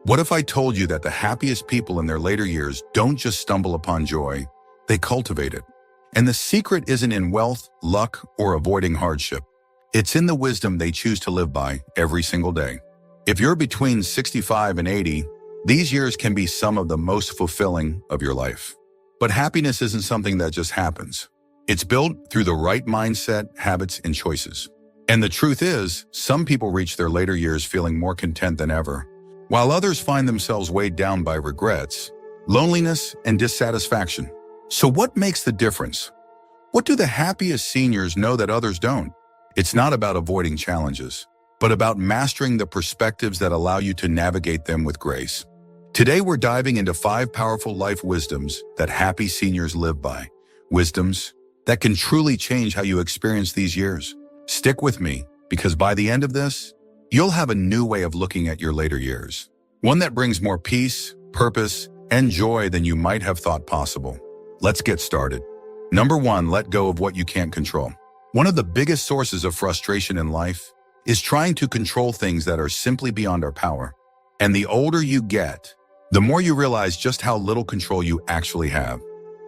What if I told you that the happiest people in their later years don't just stumble upon joy, they cultivate it? And the secret isn't in wealth, luck, or avoiding hardship. It's in the wisdom they choose to live by every single day. If you're between 65 and 80, these years can be some of the most fulfilling of your life. But happiness isn't something that just happens. It's built through the right mindset, habits, and choices. And the truth is, some people reach their later years feeling more content than ever, while others find themselves weighed down by regrets, loneliness, and dissatisfaction. So what makes the difference? What do the happiest seniors know that others don't? It's not about avoiding challenges, but about mastering the perspectives that allow you to navigate them with grace. Today, we're diving into 5 powerful life wisdoms that happy seniors live by. Wisdoms that can truly change how you experience these years. Stick with me, because by the end of this, you'll have a new way of looking at your later years. One that brings more peace, purpose, and joy than you might have thought possible. Let's get started. Number 1, let go of what you can't control. One of the biggest sources of frustration in life is trying to control things that are simply beyond our power. And the older you get, the more you realize just how little control you actually have.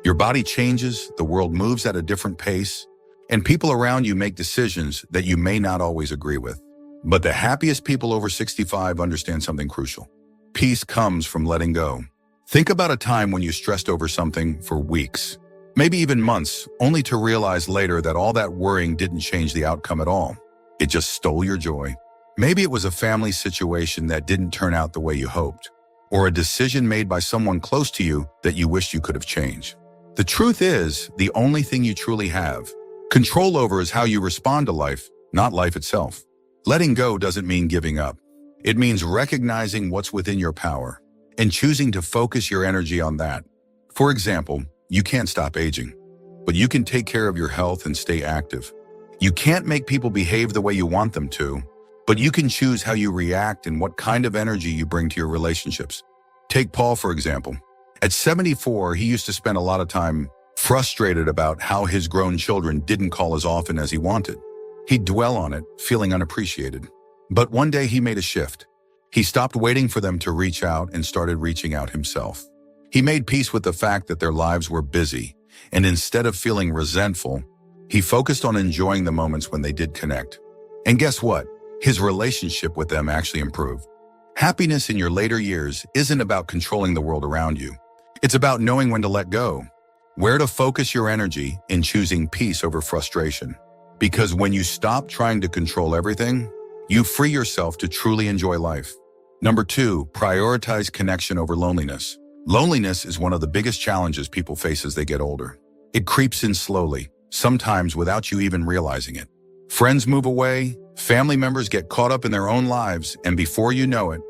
Your body changes, the world moves at a different pace, and people around you make decisions that you may not always agree with. But the happiest people over 65 understand something crucial. Peace comes from letting go. Think about a time when you stressed over something for weeks, maybe even months, only to realize later that all that worrying didn't change the outcome at all. It just stole your joy. Maybe it was a family situation that didn't turn out the way you hoped, or a decision made by someone close to you that you wished you could have changed. The truth is, the only thing you truly have control over is how you respond to life, not life itself. Letting go doesn't mean giving up. It means recognizing what's within your power and choosing to focus your energy on that. For example, you can't stop aging, but you can take care of your health and stay active. You can't make people behave the way you want them to, but you can choose how you react and what kind of energy you bring to your relationships. Take Paul, for example. At 74, he used to spend a lot of time frustrated about how his grown children didn't call as often as he wanted. He'd dwell on it, feeling unappreciated. But one day he made a shift. He stopped waiting for them to reach out and started reaching out himself. He made peace with the fact that their lives were busy, and instead of feeling resentful, he focused on enjoying the moments when they did connect. And guess what? His relationship with them actually improved. Happiness in your later years isn't about controlling the world around you. It's about knowing when to let go, where to focus your energy in choosing peace over frustration. Because when you stop trying to control everything, you free yourself to truly enjoy life. Number 2, prioritize connection over loneliness. Loneliness is one of the biggest challenges people face as they get older. It creeps in slowly, sometimes without you even realizing it. Friends move away, family members get caught up in their own lives, and before you know it,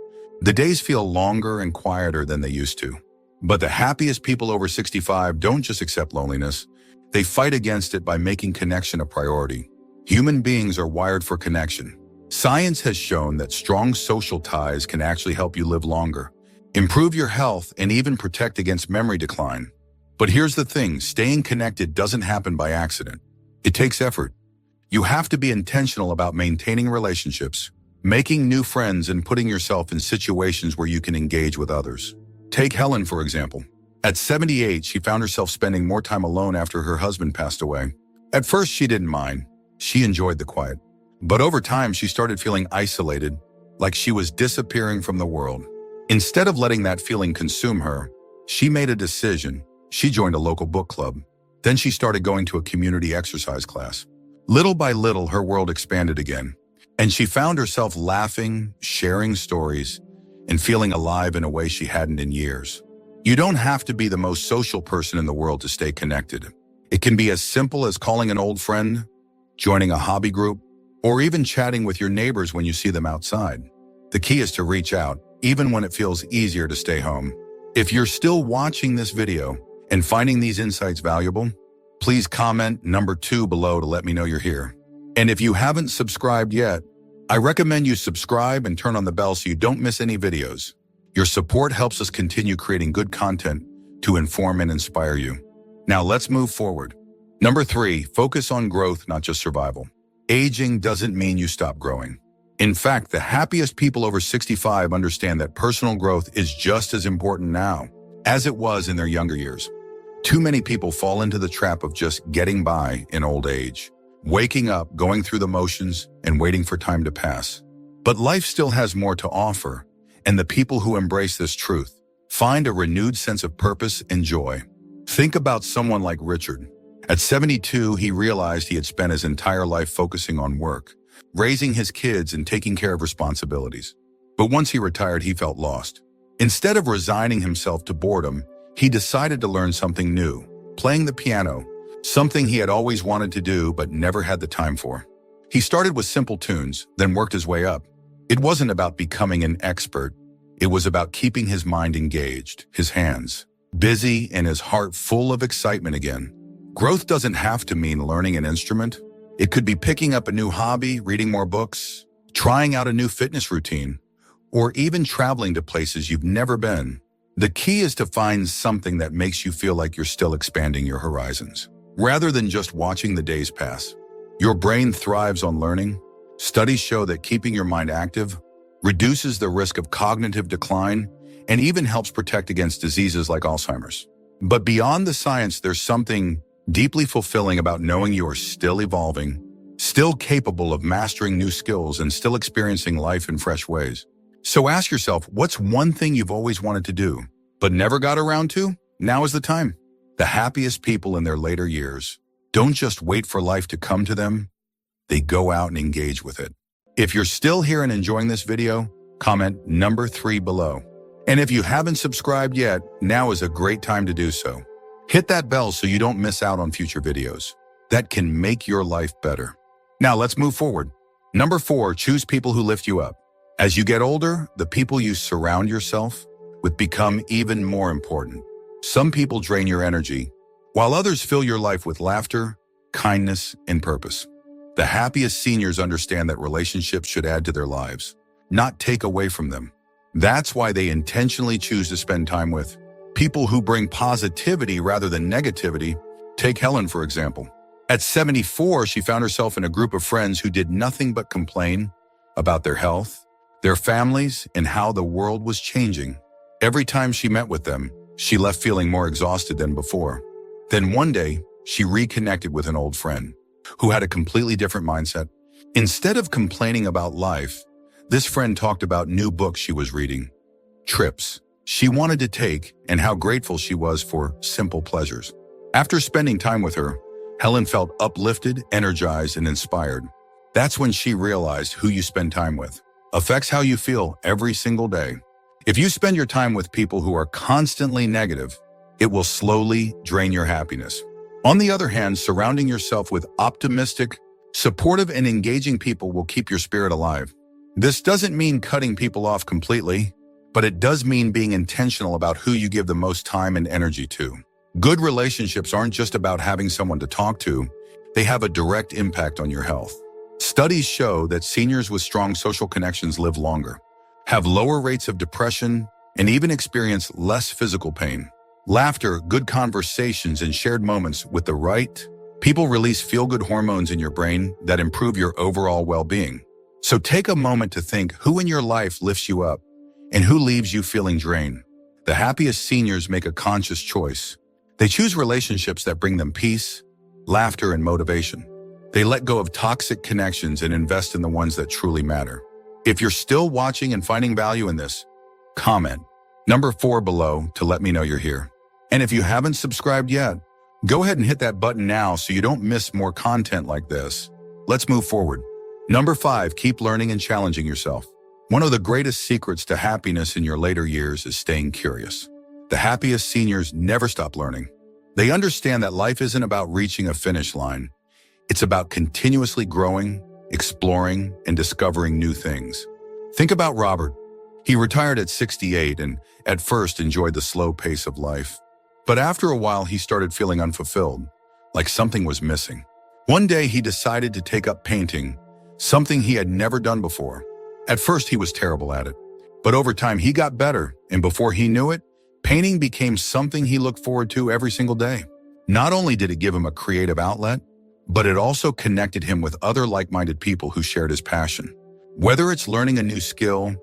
the days feel longer and quieter than they used to. But the happiest people over 65 don't just accept loneliness. They fight against it by making connection a priority. Human beings are wired for connection. Science has shown that strong social ties can actually help you live longer, improve your health, and even protect against memory decline. But here's the thing, staying connected doesn't happen by accident. It takes effort. You have to be intentional about maintaining relationships, making new friends, and putting yourself in situations where you can engage with others. Take Helen, for example. At 78, she found herself spending more time alone after her husband passed away. At first, she didn't mind. She enjoyed the quiet. But over time, she started feeling isolated, like she was disappearing from the world. Instead of letting that feeling consume her, she made a decision. She joined a local book club. Then she started going to a community exercise class. Little by little, her world expanded again, and she found herself laughing, sharing stories, and feeling alive in a way she hadn't in years. You don't have to be the most social person in the world to stay connected. It can be as simple as calling an old friend, joining a hobby group, or even chatting with your neighbors when you see them outside. The key is to reach out, even when it feels easier to stay home. If you're still watching this video and finding these insights valuable, please comment number 2 below to let me know you're here. And if you haven't subscribed yet, I recommend you subscribe and turn on the bell so you don't miss any videos. Your support helps us continue creating good content to inform and inspire you. Now let's move forward. Number 3, focus on growth, not just survival. Aging doesn't mean you stop growing. In fact, the happiest people over 65 understand that personal growth is just as important now as it was in their younger years. Too many people fall into the trap of just getting by in old age, waking up, going through the motions, and waiting for time to pass. But life still has more to offer, and the people who embrace this truth find a renewed sense of purpose and joy. Think about someone like Richard. At 72, he realized he had spent his entire life focusing on work, raising his kids and taking care of responsibilities. But once he retired, he felt lost. Instead of resigning himself to boredom, he decided to learn something new, playing the piano, something he had always wanted to do but never had the time for. He started with simple tunes, then worked his way up. It wasn't about becoming an expert. It was about keeping his mind engaged, his hands busy, and his heart full of excitement again. Growth doesn't have to mean learning an instrument. It could be picking up a new hobby, reading more books, trying out a new fitness routine, or even traveling to places you've never been. The key is to find something that makes you feel like you're still expanding your horizons, rather than just watching the days pass. Your brain thrives on learning. Studies show that keeping your mind active reduces the risk of cognitive decline and even helps protect against diseases like Alzheimer's. But beyond the science, there's something deeply fulfilling about knowing you are still evolving, still capable of mastering new skills, and still experiencing life in fresh ways. So ask yourself, what's one thing you've always wanted to do, but never got around to? Now is the time. The happiest people in their later years don't just wait for life to come to them, they go out and engage with it. If you're still here and enjoying this video, comment number 3 below. And if you haven't subscribed yet, now is a great time to do so. Hit that bell so you don't miss out on future videos that can make your life better. Now let's move forward. Number 4, choose people who lift you up. As you get older, the people you surround yourself with become even more important. Some people drain your energy, while others fill your life with laughter, kindness, and purpose. The happiest seniors understand that relationships should add to their lives, not take away from them. That's why they intentionally choose to spend time with people who bring positivity rather than negativity. Take Helen, for example. At 74, she found herself in a group of friends who did nothing but complain about their health, their families, and how the world was changing. Every time she met with them, she left feeling more exhausted than before. Then one day, she reconnected with an old friend who had a completely different mindset. Instead of complaining about life, this friend talked about new books she was reading, trips she wanted to take, and how grateful she was for simple pleasures. After spending time with her, Helen felt uplifted, energized, and inspired. That's when she realized who you spend time with affects how you feel every single day. If you spend your time with people who are constantly negative, it will slowly drain your happiness. On the other hand, surrounding yourself with optimistic, supportive, and engaging people will keep your spirit alive. This doesn't mean cutting people off completely, but it does mean being intentional about who you give the most time and energy to. Good relationships aren't just about having someone to talk to, they have a direct impact on your health. Studies show that seniors with strong social connections live longer, have lower rates of depression, and even experience less physical pain. Laughter, good conversations, and shared moments with the right people release feel-good hormones in your brain that improve your overall well-being. So take a moment to think who in your life lifts you up and who leaves you feeling drained. The happiest seniors make a conscious choice. They choose relationships that bring them peace, laughter, and motivation. They let go of toxic connections and invest in the ones that truly matter. If you're still watching and finding value in this, comment number 4 below to let me know you're here. And if you haven't subscribed yet, go ahead and hit that button now so you don't miss more content like this. Let's move forward. Number 5, keep learning and challenging yourself. One of the greatest secrets to happiness in your later years is staying curious. The happiest seniors never stop learning. They understand that life isn't about reaching a finish line. It's about continuously growing, exploring, and discovering new things. Think about Robert. He retired at 68 and at first enjoyed the slow pace of life. But after a while, he started feeling unfulfilled, like something was missing. One day, he decided to take up painting, something he had never done before. At first, he was terrible at it. But over time, he got better, and before he knew it, painting became something he looked forward to every single day. Not only did it give him a creative outlet, but it also connected him with other like-minded people who shared his passion. Whether it's learning a new skill,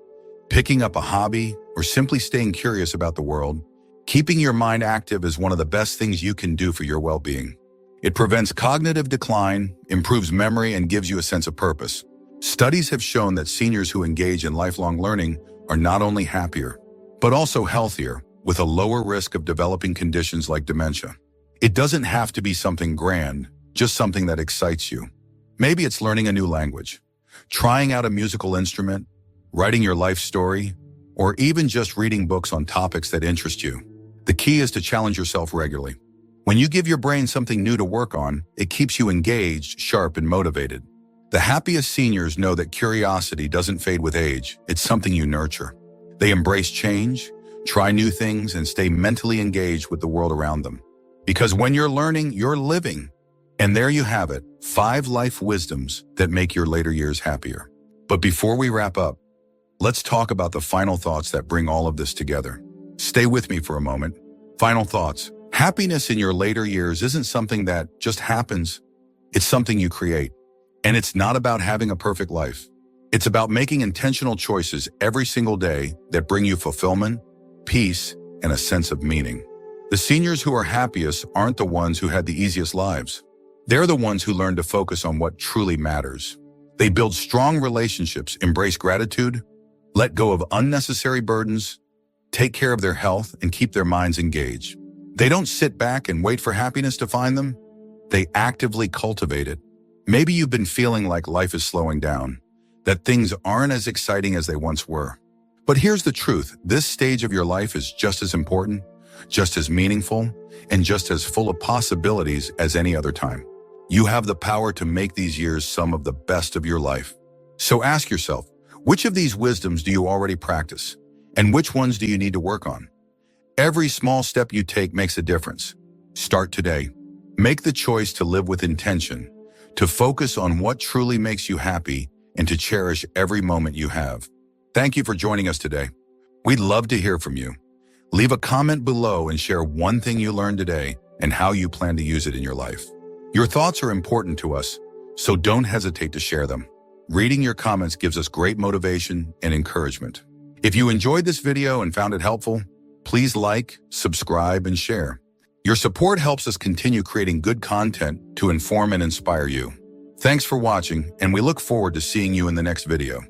picking up a hobby, or simply staying curious about the world, keeping your mind active is one of the best things you can do for your well-being. It prevents cognitive decline, improves memory, and gives you a sense of purpose. Studies have shown that seniors who engage in lifelong learning are not only happier, but also healthier, with a lower risk of developing conditions like dementia. It doesn't have to be something grand, just something that excites you. Maybe it's learning a new language, trying out a musical instrument, writing your life story, or even just reading books on topics that interest you. The key is to challenge yourself regularly. When you give your brain something new to work on, it keeps you engaged, sharp, and motivated. The happiest seniors know that curiosity doesn't fade with age. It's something you nurture. They embrace change, try new things, and stay mentally engaged with the world around them. Because when you're learning, you're living. And there you have it, 5 life wisdoms that make your later years happier. But before we wrap up, let's talk about the final thoughts that bring all of this together. Stay with me for a moment. Final thoughts. Happiness in your later years isn't something that just happens. It's something you create. And it's not about having a perfect life. It's about making intentional choices every single day that bring you fulfillment, peace, and a sense of meaning. The seniors who are happiest aren't the ones who had the easiest lives. They're the ones who learn to focus on what truly matters. They build strong relationships, embrace gratitude, let go of unnecessary burdens, take care of their health, and keep their minds engaged. They don't sit back and wait for happiness to find them. They actively cultivate it. Maybe you've been feeling like life is slowing down, that things aren't as exciting as they once were. But here's the truth. This stage of your life is just as important, just as meaningful, and just as full of possibilities as any other time. You have the power to make these years some of the best of your life. So ask yourself, which of these wisdoms do you already practice? And which ones do you need to work on? Every small step you take makes a difference. Start today. Make the choice to live with intention, to focus on what truly makes you happy, and to cherish every moment you have. Thank you for joining us today. We'd love to hear from you. Leave a comment below and share one thing you learned today and how you plan to use it in your life. Your thoughts are important to us, so don't hesitate to share them. Reading your comments gives us great motivation and encouragement. If you enjoyed this video and found it helpful, please like, subscribe, and share. Your support helps us continue creating good content to inform and inspire you. Thanks for watching, and we look forward to seeing you in the next video.